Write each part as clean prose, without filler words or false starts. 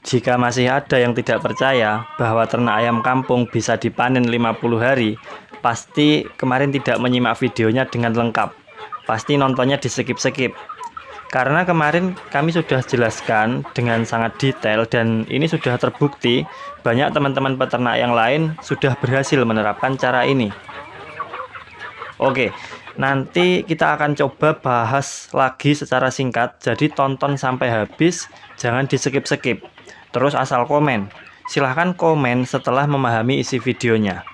Jika masih ada yang tidak percaya bahwa ternak ayam kampung bisa dipanen 50 hari, pasti kemarin tidak menyimak videonya dengan lengkap. Pasti nontonnya di skip-skip. Karena kemarin kami sudah jelaskan dengan sangat detail dan ini sudah terbukti banyak teman-teman peternak yang lain sudah berhasil menerapkan cara ini. Oke, nanti kita akan coba bahas lagi secara singkat, jadi tonton sampai habis, jangan di skip-skip. Terus asal komen. Silahkan komen setelah memahami isi videonya.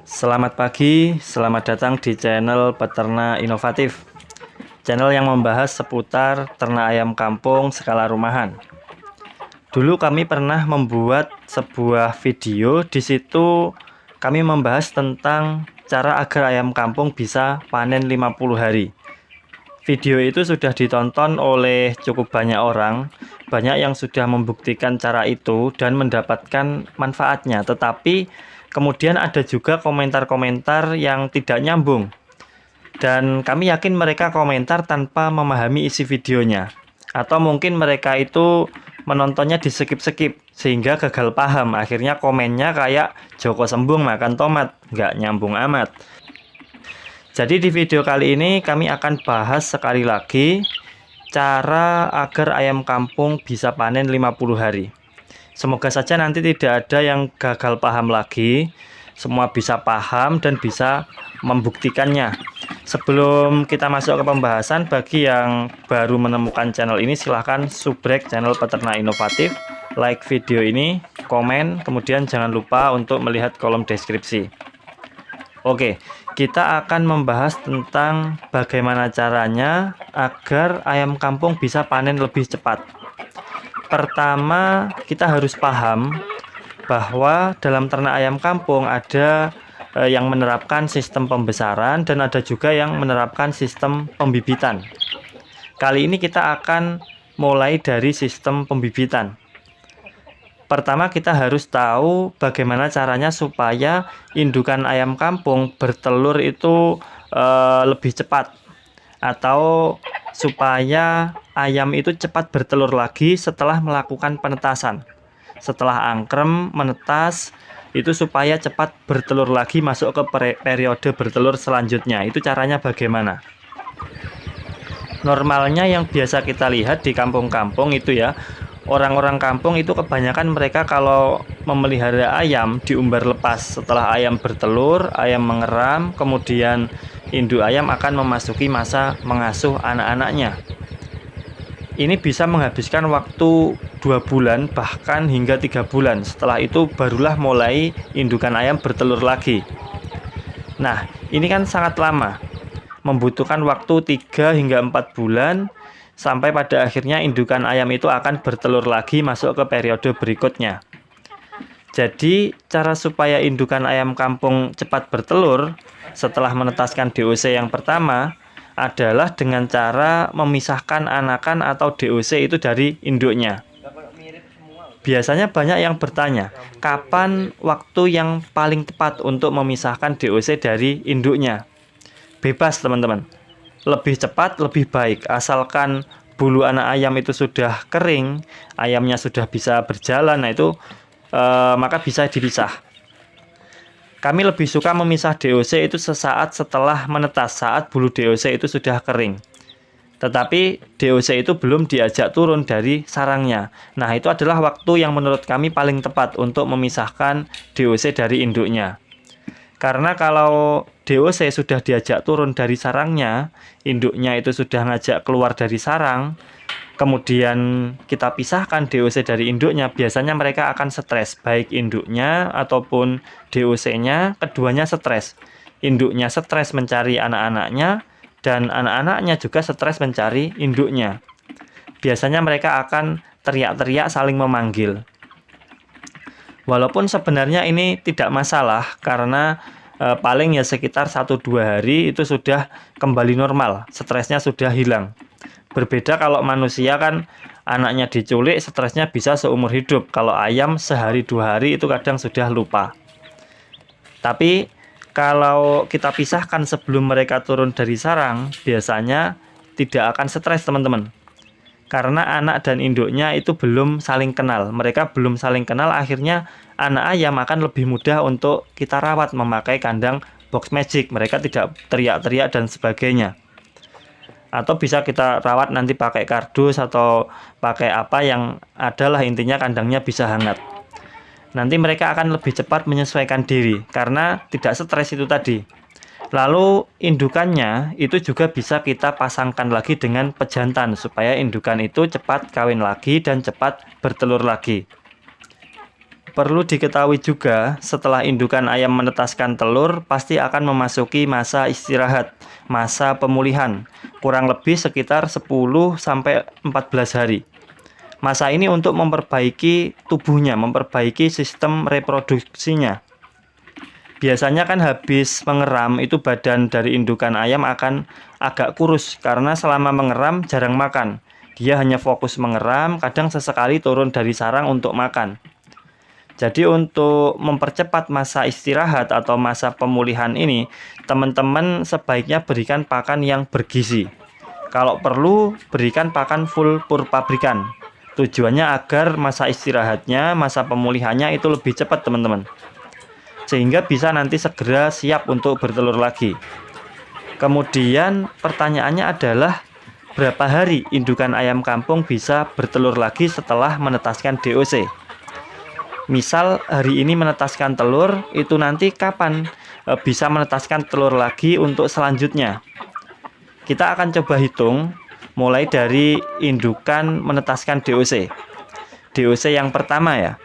Selamat pagi, selamat datang di channel Peternak Inovatif. Channel yang membahas seputar ternak ayam kampung skala rumahan. Dulu kami pernah membuat sebuah video, di situ kami membahas tentang cara agar ayam kampung bisa panen 50 hari. Video itu sudah ditonton oleh cukup banyak orang, banyak yang sudah membuktikan cara itu dan mendapatkan manfaatnya. Tetapi kemudian ada juga komentar-komentar yang tidak nyambung. Dan kami yakin mereka komentar tanpa memahami isi videonya. Atau mungkin mereka itu menontonnya di skip-skip sehingga gagal paham. Akhirnya komennya kayak Joko Sembung makan tomat, nggak nyambung amat. Jadi di video kali ini kami akan bahas sekali lagi cara agar ayam kampung bisa panen 50 hari. Semoga saja nanti tidak ada yang gagal paham lagi, semua bisa paham dan bisa membuktikannya. Sebelum kita masuk ke pembahasan, bagi yang baru menemukan channel ini, silahkan subrek channel Peternak Inovatif, like video ini, komen, kemudian jangan lupa untuk melihat kolom deskripsi. Oke, kita akan membahas tentang bagaimana caranya agar ayam kampung bisa panen lebih cepat. Pertama, kita harus paham bahwa dalam ternak ayam kampung ada yang menerapkan sistem pembesaran dan ada juga yang menerapkan sistem pembibitan. Kali ini kita akan mulai dari sistem pembibitan. Pertama, kita harus tahu bagaimana caranya supaya indukan ayam kampung bertelur itu lebih cepat, atau supaya ayam itu cepat bertelur lagi setelah melakukan penetasan. Setelah angkrem, menetas, itu supaya cepat bertelur lagi masuk ke periode bertelur selanjutnya. Itu caranya bagaimana? Normalnya yang biasa kita lihat di kampung-kampung itu ya, orang-orang kampung itu kebanyakan mereka kalau memelihara ayam diumbar lepas. Setelah ayam bertelur, ayam mengeram, kemudian induk ayam akan memasuki masa mengasuh anak-anaknya. Ini bisa menghabiskan waktu 2 bulan bahkan hingga 3 bulan. Setelah itu barulah mulai indukan ayam bertelur lagi. Nah, ini kan sangat lama. Membutuhkan waktu 3 hingga 4 bulan sampai pada akhirnya indukan ayam itu akan bertelur lagi masuk ke periode berikutnya. Jadi, cara supaya indukan ayam kampung cepat bertelur setelah menetaskan DOC yang pertama adalah dengan cara memisahkan anakan atau DOC itu dari induknya. Biasanya banyak yang bertanya, kapan waktu yang paling tepat untuk memisahkan DOC dari induknya? Bebas teman-teman, lebih cepat lebih baik, asalkan bulu anak ayam itu sudah kering, ayamnya sudah bisa berjalan, nah itu maka bisa dipisah. Kami lebih suka memisah DOC itu sesaat setelah menetas, saat bulu DOC itu sudah kering. Tetapi DOC itu belum diajak turun dari sarangnya. Nah, itu adalah waktu yang menurut kami paling tepat untuk memisahkan DOC dari induknya. Karena kalau DOC sudah diajak turun dari sarangnya, induknya itu sudah ngajak keluar dari sarang, kemudian kita pisahkan DOC dari induknya, biasanya mereka akan stres, baik induknya ataupun DOC-nya, keduanya stres. Induknya stres mencari anak-anaknya, dan anak-anaknya juga stres mencari induknya. Biasanya mereka akan teriak-teriak saling memanggil. Walaupun sebenarnya ini tidak masalah, karena paling ya sekitar 1-2 hari itu sudah kembali normal, stresnya sudah hilang. Berbeda kalau manusia kan anaknya diculik, stresnya bisa seumur hidup. Kalau ayam sehari 2 hari itu kadang sudah lupa. Tapi kalau kita pisahkan sebelum mereka turun dari sarang, biasanya tidak akan stres teman-teman. Karena anak dan induknya itu belum saling kenal. Mereka belum saling kenal, akhirnya anak ayam akan lebih mudah untuk kita rawat memakai kandang box magic. Mereka tidak teriak-teriak dan sebagainya. Atau bisa kita rawat nanti pakai kardus atau pakai apa yang adalah, intinya kandangnya bisa hangat. Nanti mereka akan lebih cepat menyesuaikan diri karena tidak stres itu tadi. Lalu indukannya itu juga bisa kita pasangkan lagi dengan pejantan supaya indukan itu cepat kawin lagi dan cepat bertelur lagi. Perlu diketahui juga, setelah indukan ayam menetaskan telur, pasti akan memasuki masa istirahat, masa pemulihan, kurang lebih sekitar 10-14 hari. Masa ini untuk memperbaiki tubuhnya, memperbaiki sistem reproduksinya. Biasanya kan habis mengeram, itu badan dari indukan ayam akan agak kurus, karena selama mengeram jarang makan. Dia hanya fokus mengeram, kadang sesekali turun dari sarang untuk makan. Jadi untuk mempercepat masa istirahat atau masa pemulihan ini, teman-teman sebaiknya berikan pakan yang bergizi. Kalau perlu, berikan pakan full pur pabrikan. Tujuannya agar masa istirahatnya, masa pemulihannya itu lebih cepat teman-teman. Sehingga bisa nanti segera siap untuk bertelur lagi. Kemudian pertanyaannya adalah, berapa hari indukan ayam kampung bisa bertelur lagi setelah menetaskan DOC? Misal hari ini menetaskan telur, itu nanti kapan bisa menetaskan telur lagi untuk selanjutnya? Kita akan coba hitung mulai dari indukan menetaskan DOC. DOC yang pertama ya,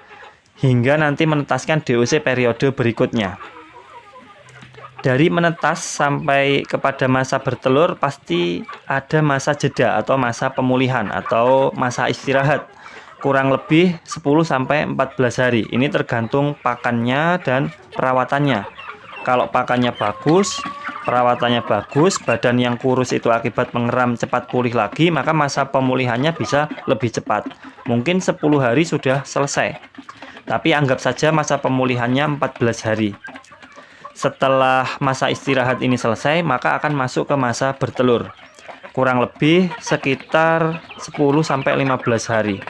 hingga nanti menetaskan DOC periode berikutnya. Dari menetas sampai kepada masa bertelur pasti ada masa jeda atau masa pemulihan atau masa istirahat. Kurang lebih 10-14 hari. Ini tergantung pakannya dan perawatannya. Kalau pakannya bagus, perawatannya bagus, badan yang kurus itu akibat mengeram cepat pulih lagi, maka masa pemulihannya bisa lebih cepat. Mungkin 10 hari sudah selesai. Tapi anggap saja masa pemulihannya 14 hari. Setelah masa istirahat ini selesai, maka akan masuk ke masa bertelur. Kurang lebih sekitar 10-15 hari.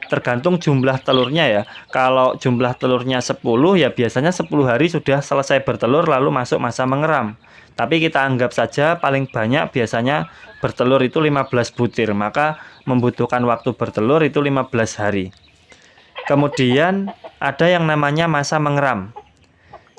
Tergantung jumlah telurnya ya. Kalau jumlah telurnya 10 ya biasanya 10 hari sudah selesai bertelur lalu masuk masa mengeram. Tapi kita anggap saja paling banyak biasanya bertelur itu 15 butir, maka membutuhkan waktu bertelur itu 15 hari. Kemudian ada yang namanya masa mengeram.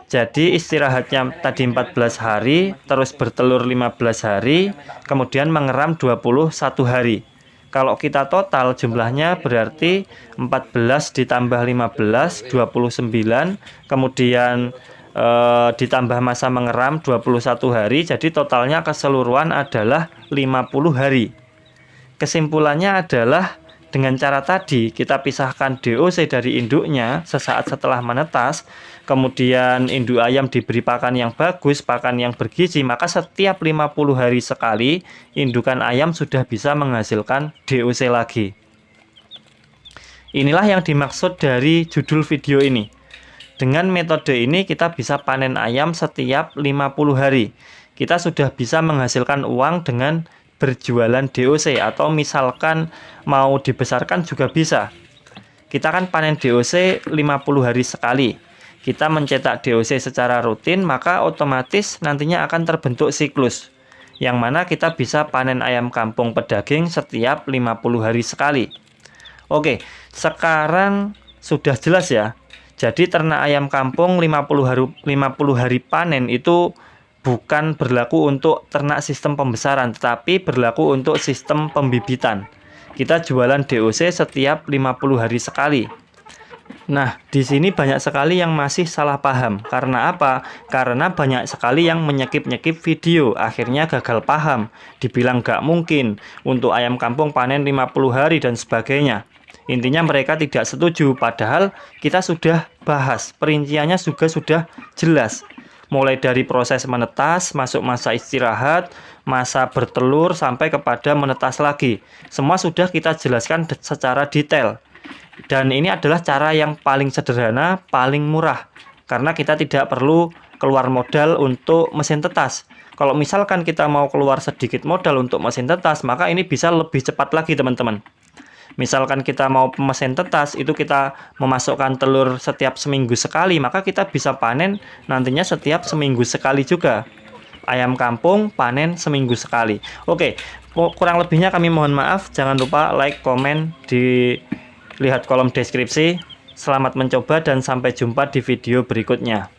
Jadi istirahatnya tadi 14 hari, terus bertelur 15 hari, kemudian mengeram 21 hari. Kalau kita total jumlahnya berarti 14 ditambah 15, 29, kemudian ditambah masa mengeram 21 hari, jadi totalnya keseluruhan adalah 50 hari. Kesimpulannya adalah dengan cara tadi kita pisahkan DOC dari induknya sesaat setelah menetas, kemudian induk ayam diberi pakan yang bagus, pakan yang bergizi, maka setiap 50 hari sekali indukan ayam sudah bisa menghasilkan DOC lagi. Inilah yang dimaksud dari judul video ini. Dengan metode ini kita bisa panen ayam setiap 50 hari. Kita sudah bisa menghasilkan uang dengan berjualan DOC, atau misalkan mau dibesarkan juga bisa. Kita kan panen DOC 50 hari sekali. Kita mencetak DOC secara rutin, maka otomatis nantinya akan terbentuk siklus, yang mana kita bisa panen ayam kampung pedaging setiap 50 hari sekali. Oke, sekarang sudah jelas ya. Jadi ternak ayam kampung 50 hari panen itu bukan berlaku untuk ternak sistem pembesaran, tetapi berlaku untuk sistem pembibitan. Kita jualan DOC setiap 50 hari sekali. Nah, di sini banyak sekali yang masih salah paham. Karena apa? Karena banyak sekali yang menyekip-nyekip video, akhirnya gagal paham. Dibilang gak mungkin untuk ayam kampung panen 50 hari dan sebagainya. Intinya mereka tidak setuju, padahal kita sudah bahas, perinciannya juga sudah jelas. Mulai dari proses menetas, masuk masa istirahat, masa bertelur, sampai kepada menetas lagi. Semua sudah kita jelaskan secara detail. Dan ini adalah cara yang paling sederhana, paling murah. karena kita tidak perlu keluar modal untuk mesin tetas. Kalau misalkan kita mau keluar sedikit modal untuk mesin tetas, maka ini bisa lebih cepat lagi teman-teman. Misalkan kita mau mesin tetas, itu kita memasukkan telur setiap seminggu sekali, maka kita bisa panen nantinya setiap seminggu sekali juga. Ayam kampung panen seminggu sekali. Oke, kurang lebihnya kami mohon maaf. Jangan lupa like, komen, lihat kolom deskripsi. Selamat mencoba dan sampai jumpa di video berikutnya.